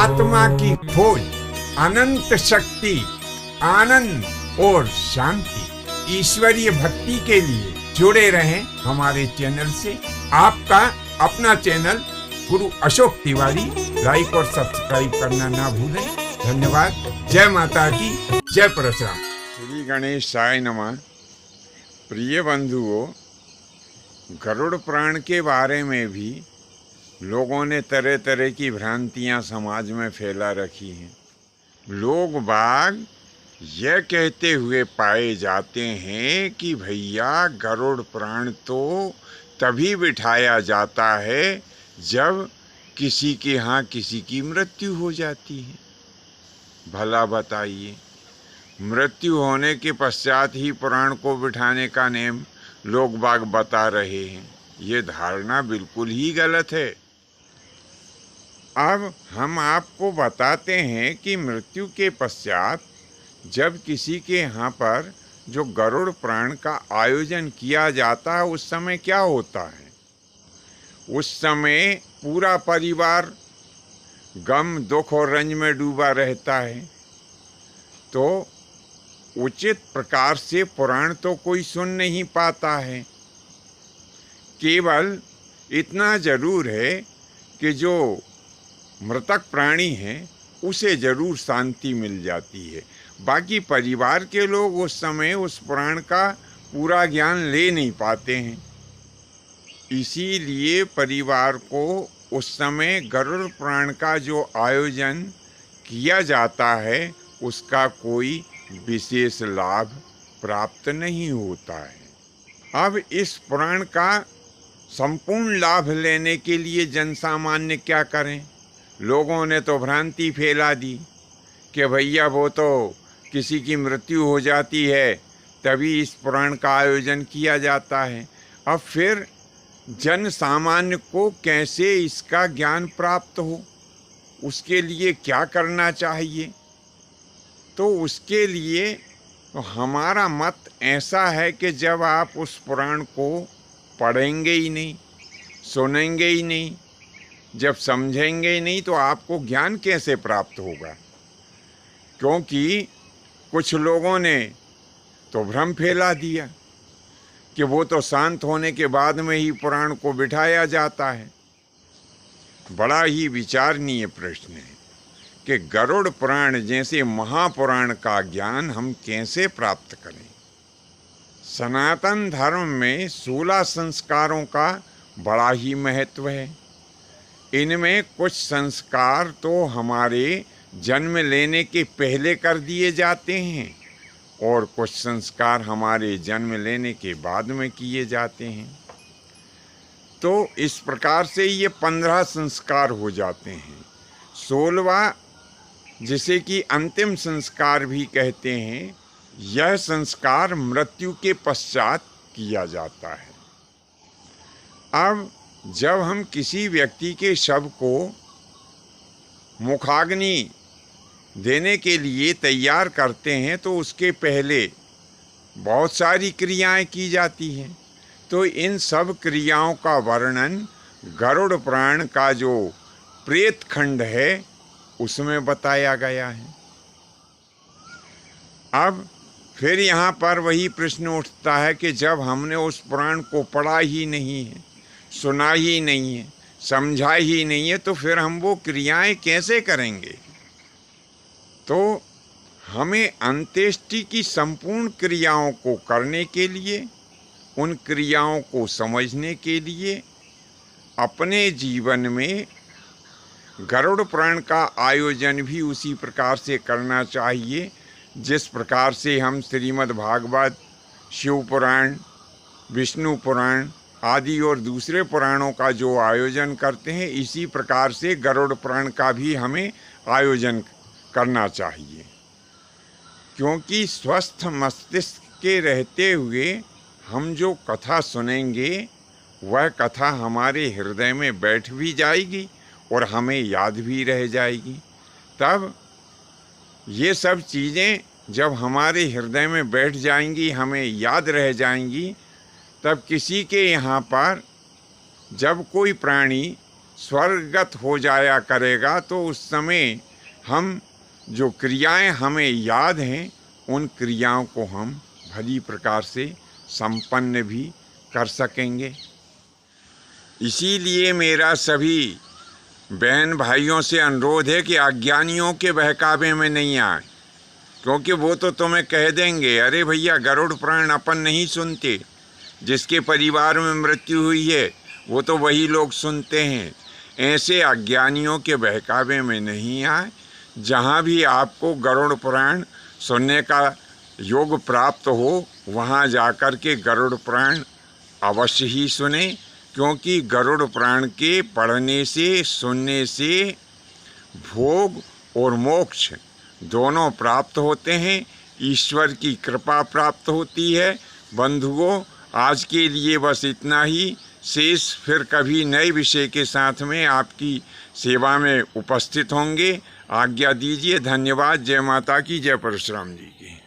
आत्मा की खोज, अनंत शक्ति, आनंद और शांति, ईश्वरीय भक्ति के लिए जुड़े रहें हमारे चैनल से। आपका अपना चैनल गुरु अशोक तिवारी, लाइक और सब्सक्राइब करना ना भूलें। धन्यवाद। जय माता की, जय परशुराम। श्री गणेशाय नमः। प्रिय बंधुओं, गरुड़ पुराण के बारे में भी लोगों ने तरह तरह की भ्रांतियां समाज में फैला रखी हैं। लोग बाग यह कहते हुए पाए जाते हैं कि भैया गरुड़ पुराण तो तभी बिठाया जाता है जब किसी के यहाँ किसी की मृत्यु हो जाती है। भला बताइए, मृत्यु होने के पश्चात ही पुराण को बिठाने का नेम लोग बाग बता रहे हैं। ये धारणा बिल्कुल ही गलत है। अब हम आपको बताते हैं कि मृत्यु के पश्चात जब किसी के यहाँ पर जो गरुड़ पुराण का आयोजन किया जाता है उस समय क्या होता है। उस समय पूरा परिवार गम, दुख और रंज में डूबा रहता है। तो उचित प्रकार से पुराण तो कोई सुन नहीं पाता है। केवल इतना जरूर है कि जो मृतक प्राणी है उसे जरूर शांति मिल जाती है। बाकी परिवार के लोग उस समय उस पुराण का पूरा ज्ञान ले नहीं पाते हैं। इसीलिए परिवार को उस समय गरुड़ पुराण का जो आयोजन किया जाता है उसका कोई विशेष लाभ प्राप्त नहीं होता है। अब इस पुराण का संपूर्ण लाभ लेने के लिए जनसामान्य क्या करें। लोगों ने तो भ्रांति फैला दी कि भैया वो तो किसी की मृत्यु हो जाती है तभी इस पुराण का आयोजन किया जाता है। अब फिर जन सामान्य को कैसे इसका ज्ञान प्राप्त हो, उसके लिए क्या करना चाहिए। तो उसके लिए तो हमारा मत ऐसा है कि जब आप उस पुराण को पढ़ेंगे ही नहीं, सुनेंगे ही नहीं, जब समझेंगे ही नहीं, तो आपको ज्ञान कैसे प्राप्त होगा। क्योंकि कुछ लोगों ने तो भ्रम फैला दिया कि वो तो शांत होने के बाद में ही पुराण को बिठाया जाता है। बड़ा ही विचारणीय प्रश्न है कि गरुड़ पुराण जैसे महापुराण का ज्ञान हम कैसे प्राप्त करें। सनातन धर्म में 16 संस्कारों का बड़ा ही महत्व है। इनमें कुछ संस्कार तो हमारे जन्म लेने के पहले कर दिए जाते हैं और कुछ संस्कार हमारे जन्म लेने के बाद में किए जाते हैं। तो इस प्रकार से ये 15 संस्कार हो जाते हैं। 16वां, जिसे कि अंतिम संस्कार भी कहते हैं, यह संस्कार मृत्यु के पश्चात किया जाता है। अब जब हम किसी व्यक्ति के शव को मुखाग्नि देने के लिए तैयार करते हैं तो उसके पहले बहुत सारी क्रियाएं की जाती हैं। तो इन सब क्रियाओं का वर्णन गरुड़ पुराण का जो प्रेत खंड है उसमें बताया गया है। अब फिर यहाँ पर वही प्रश्न उठता है कि जब हमने उस पुराण को पढ़ा ही नहीं है, सुना ही नहीं है, समझा ही नहीं है, तो फिर हम वो क्रियाएं कैसे करेंगे। तो हमें अंत्येष्टि की संपूर्ण क्रियाओं को करने के लिए, उन क्रियाओं को समझने के लिए अपने जीवन में गरुड़ पुराण का आयोजन भी उसी प्रकार से करना चाहिए जिस प्रकार से हम श्रीमद् भागवत, शिव पुराण, विष्णु पुराण आदि और दूसरे पुराणों का जो आयोजन करते हैं, इसी प्रकार से गरुड़ पुराण का भी हमें आयोजन करना चाहिए। क्योंकि स्वस्थ मस्तिष्क के रहते हुए हम जो कथा सुनेंगे वह कथा हमारे हृदय में बैठ भी जाएगी और हमें याद भी रह जाएगी। तब ये सब चीज़ें जब हमारे हृदय में बैठ जाएंगी, हमें याद रह जाएंगी, तब किसी के यहाँ पर जब कोई प्राणी स्वर्गगत हो जाया करेगा, तो उस समय हम जो क्रियाएं हमें याद हैं उन क्रियाओं को हम भली प्रकार से संपन्न भी कर सकेंगे। इसीलिए मेरा सभी बहन भाइयों से अनुरोध है कि अज्ञानियों के बहकावे में नहीं आए, क्योंकि वो तो तुम्हें कह देंगे अरे भैया गरुड़ पुराण अपन नहीं सुनते, जिसके परिवार में मृत्यु हुई है वो तो वही लोग सुनते हैं। ऐसे अज्ञानियों के बहकावे में नहीं आए। जहाँ भी आपको गरुड़ पुराण सुनने का योग प्राप्त हो, वहाँ जाकर के गरुड़ पुराण अवश्य ही सुने, क्योंकि गरुड़ पुराण के पढ़ने से, सुनने से भोग और मोक्ष दोनों प्राप्त होते हैं, ईश्वर की कृपा प्राप्त होती है। बंधुओं, आज के लिए बस इतना ही। शेष फिर कभी नए विषय के साथ में आपकी सेवा में उपस्थित होंगे। आज्ञा दीजिए। धन्यवाद। जय माता की, जय परशुराम जी।